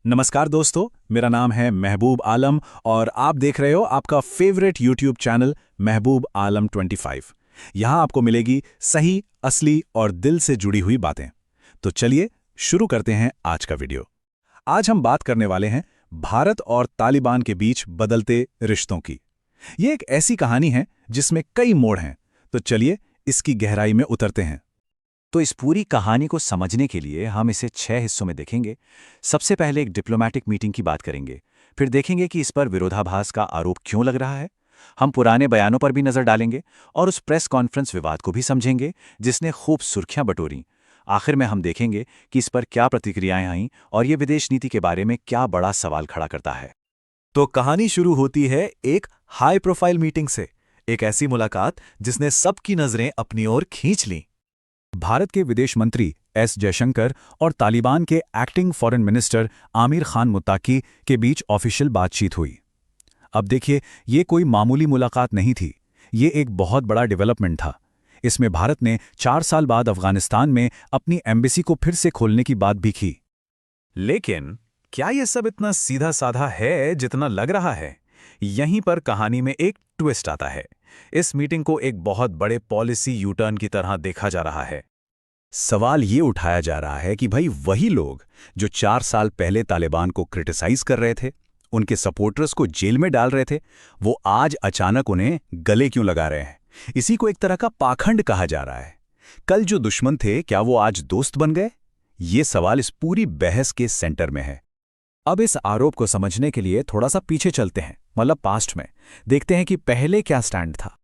नमस्कार दोस्तों, मेरा नाम है महबूब आलम और आप देख रहे हो आपका फेवरेट यूट्यूब चैनल महबूब आलम 25। यहाँ आपको मिलेगी सही, असली और दिल से जुड़ी हुई बातें। तो चलिए शुरू करते हैं आज का वीडियो। आज हम बात करने वाले हैं भारत और तालिबान के बीच बदलते रिश्तों की। ये एक ऐसी कहानी है जिसमें कई मोड़ हैं, तो चलिए इसकी गहराई में उतरते हैं। तो इस पूरी कहानी को समझने के लिए हम इसे 6 हिस्सों में देखेंगे। सबसे पहले एक डिप्लोमैटिक मीटिंग की बात करेंगे, फिर देखेंगे कि इस पर विरोधाभास का आरोप क्यों लग रहा है। हम पुराने बयानों पर भी नजर डालेंगे और उस प्रेस कॉन्फ्रेंस विवाद को भी समझेंगे जिसने खूब सुर्खियां बटोरी। आखिर में हम देखेंगे कि इस पर क्या प्रतिक्रियाएं आईं और ये विदेश नीति के बारे में क्या बड़ा सवाल खड़ा करता है। तो कहानी शुरू होती है एक हाई प्रोफाइल मीटिंग से, एक ऐसी मुलाकात जिसने सबकी नजरें अपनी ओर खींच लीं। भारत के विदेश मंत्री एस जयशंकर और तालिबान के acting foreign minister Aamir Khan मुत्ताकी के बीच ऑफिशियल बातचीत हुई। अब देखिए, ये कोई मामूली मुलाकात नहीं थी, ये एक बहुत बड़ा डेवलपमेंट था। इसमें भारत ने 4 साल बाद अफगानिस्तान में अपनी एम्बेसी को फिर से खोलने की बात भी की। लेकिन क्या यह सब इतना सीधा साधा है जितना लग रहा है? यहीं पर कहानी में एक ट्विस्ट आता है। इस मीटिंग को एक बहुत बड़े पॉलिसी यू टर्न की तरह देखा जा रहा है। सवाल ये उठाया जा रहा है कि भाई वही लोग जो 4 साल पहले तालिबान को क्रिटिसाइज कर रहे थे, उनके सपोर्टर्स को जेल में डाल रहे थे, वो आज अचानक उन्हें गले क्यों लगा रहे हैं? इसी को एक तरह का पाखंड कहा जा रहा है। कल जो दुश्मन थे, क्या वो आज दोस्त बन गए? ये सवाल इस पूरी बहस के सेंटर में है। अब इस आरोप को समझने के लिए थोड़ा सा पीछे चलते हैं, मतलब पास्ट में। देखते हैं कि पहले क्या स्टैंड था।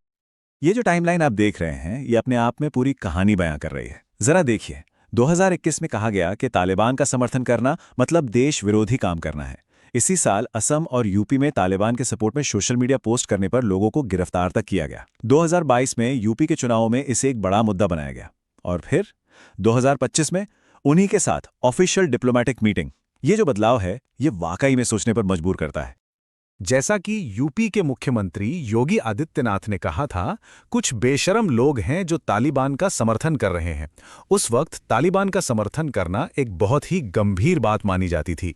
ये जो टाइमलाइन आप देख रहे हैं, ये अपने आप में पूरी कहानी बयां कर रही है। जरा देखिए, 2021 में कहा गया कि तालिबान का समर्थन करना मतलब देश विरोधी काम करना है। इसी साल असम और यूपी में तालिबान के सपोर्ट में सोशल मीडिया पोस्ट करने पर लोगों को गिरफ्तार तक किया गया। 2022 में यूपी के चुनावों में इसे एक बड़ा मुद्दा बनाया गया। और फिर 2025 में उन्हीं के साथ ऑफिशियल डिप्लोमैटिक मीटिंग। ये जो बदलाव है, ये वाकई में सोचने पर मजबूर करता है। जैसा कि यूपी के मुख्यमंत्री योगी आदित्यनाथ ने कहा था, कुछ बेशरम लोग हैं जो तालिबान का समर्थन कर रहे हैं। उस वक्त तालिबान का समर्थन करना एक बहुत ही गंभीर बात मानी जाती थी।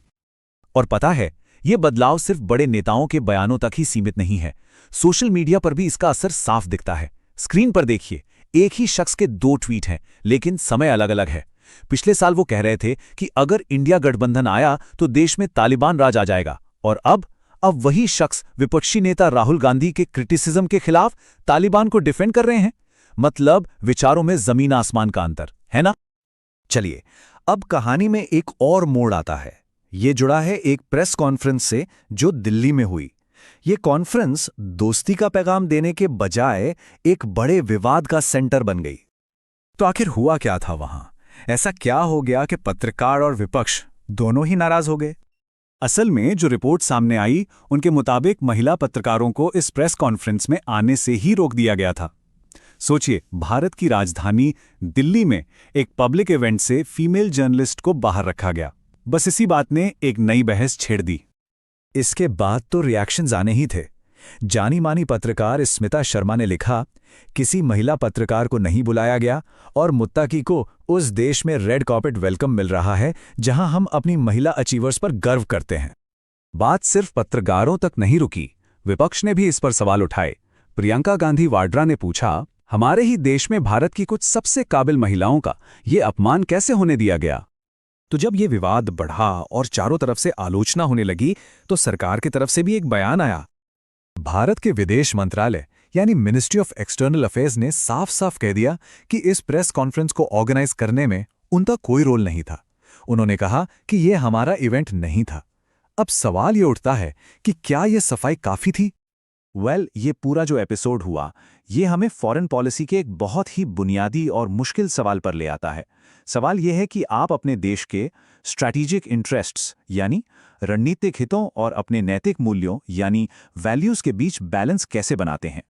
और पता है, ये बदलाव सिर्फ बड़े नेताओं के बयानों तक ही सीमित नहीं है। सोशल मीडिया पर भी इसका असर साफ दिखता है। स्क्रीन पर देखिए, एक ही शख्स के 2 ट्वीट हैं, लेकिन समय अलग अलग है। पिछले साल वो कह रहे थे कि अगर इंडिया गठबंधन आया तो देश में तालिबान राज आ जाएगा, और अब वही शख्स विपक्षी नेता राहुल गांधी के क्रिटिसिज्म के खिलाफ तालिबान को डिफेंड कर रहे हैं। मतलब विचारों में जमीन आसमान का अंतर है ना। चलिए, अब कहानी में एक और मोड़ आता है। ये जुड़ा है एक प्रेस कॉन्फ्रेंस से जो दिल्ली में हुई। ये कॉन्फ्रेंस दोस्ती का पैगाम देने के बजाय एक बड़े विवाद का सेंटर बन गई। तो आखिर हुआ क्या था वहां? ऐसा क्या हो गया कि पत्रकार और विपक्ष दोनों ही नाराज हो गए? असल में जो रिपोर्ट सामने आई, उनके मुताबिक महिला पत्रकारों को इस प्रेस कॉन्फ्रेंस में आने से ही रोक दिया गया था। सोचिए, भारत की राजधानी दिल्ली में एक पब्लिक इवेंट से फीमेल जर्नलिस्ट को बाहर रखा गया। बस इसी बात ने एक नई बहस छेड़ दी। इसके बाद तो रिएक्शंस आने ही थे। जानी मानी पत्रकार स्मिता शर्मा ने लिखा, किसी महिला पत्रकार को नहीं बुलाया गया और मुत्ताकी को उस देश में रेड कार्पेट वेलकम मिल रहा है जहां हम अपनी महिला अचीवर्स पर गर्व करते हैं। बात सिर्फ पत्रकारों तक नहीं रुकी, विपक्ष ने भी इस पर सवाल उठाए। प्रियंका गांधी वाड्रा ने पूछा, हमारे ही देश में भारत की कुछ सबसे काबिल महिलाओं का ये अपमान कैसे होने दिया गया? तो जब ये विवाद बढ़ा और चारों तरफ से आलोचना होने लगी, तो सरकार की तरफ से भी एक बयान आया। भारत के विदेश मंत्रालय यानी मिनिस्ट्री ऑफ एक्सटर्नल अफेयर्स ने साफ साफ कह दिया कि इस प्रेस कॉन्फ्रेंस को ऑर्गेनाइज करने में उनका कोई रोल नहीं था। उन्होंने कहा कि यह हमारा इवेंट नहीं था। अब सवाल ये उठता है कि क्या यह सफाई काफी थी? ये पूरा जो एपिसोड हुआ, ये हमें फॉरेन पॉलिसी के एक बहुत ही बुनियादी और मुश्किल सवाल पर ले आता है। सवाल यह है कि आप अपने देश के स्ट्रैटेजिक इंटरेस्ट्स यानी रणनीतिक हितों और अपने नैतिक मूल्यों यानी वैल्यूज के बीच बैलेंस कैसे बनाते हैं।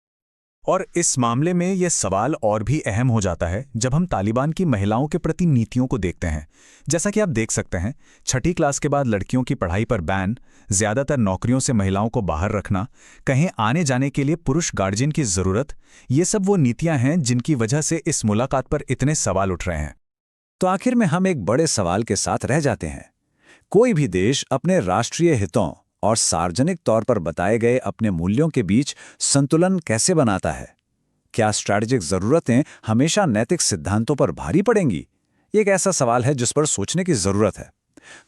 और इस मामले में यह सवाल और भी अहम हो जाता है जब हम तालिबान की महिलाओं के प्रति नीतियों को देखते हैं। जैसा कि आप देख सकते हैं, 6ठी क्लास के बाद लड़कियों की पढ़ाई पर बैन, ज्यादातर नौकरियों से महिलाओं को बाहर रखना, कहीं आने जाने के लिए पुरुष गार्जियन की जरूरत, ये सब वो नीतियां हैं जिनकी वजह से इस मुलाकात पर इतने सवाल उठ रहे हैं। तो आखिर में हम एक बड़े सवाल के साथ रह जाते हैं। कोई भी देश अपने राष्ट्रीय हितों और सार्वजनिक तौर पर बताए गए अपने मूल्यों के बीच संतुलन कैसे बनाता है? क्या स्ट्रैटेजिक जरूरतें हमेशा नैतिक सिद्धांतों पर भारी पड़ेंगी? ये एक ऐसा सवाल है जिस पर सोचने की जरूरत है।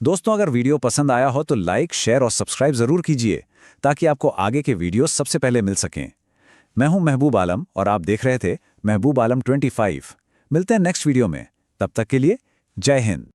दोस्तों, अगर वीडियो पसंद आया हो तो लाइक, शेयर और सब्सक्राइब जरूर कीजिए ताकि आपको आगे के वीडियो सबसे पहले मिल सकें। मैं हूं महबूब आलम और आप देख रहे थे महबूब आलम 25। मिलते हैं नेक्स्ट वीडियो में। तब तक के लिए जय हिंद।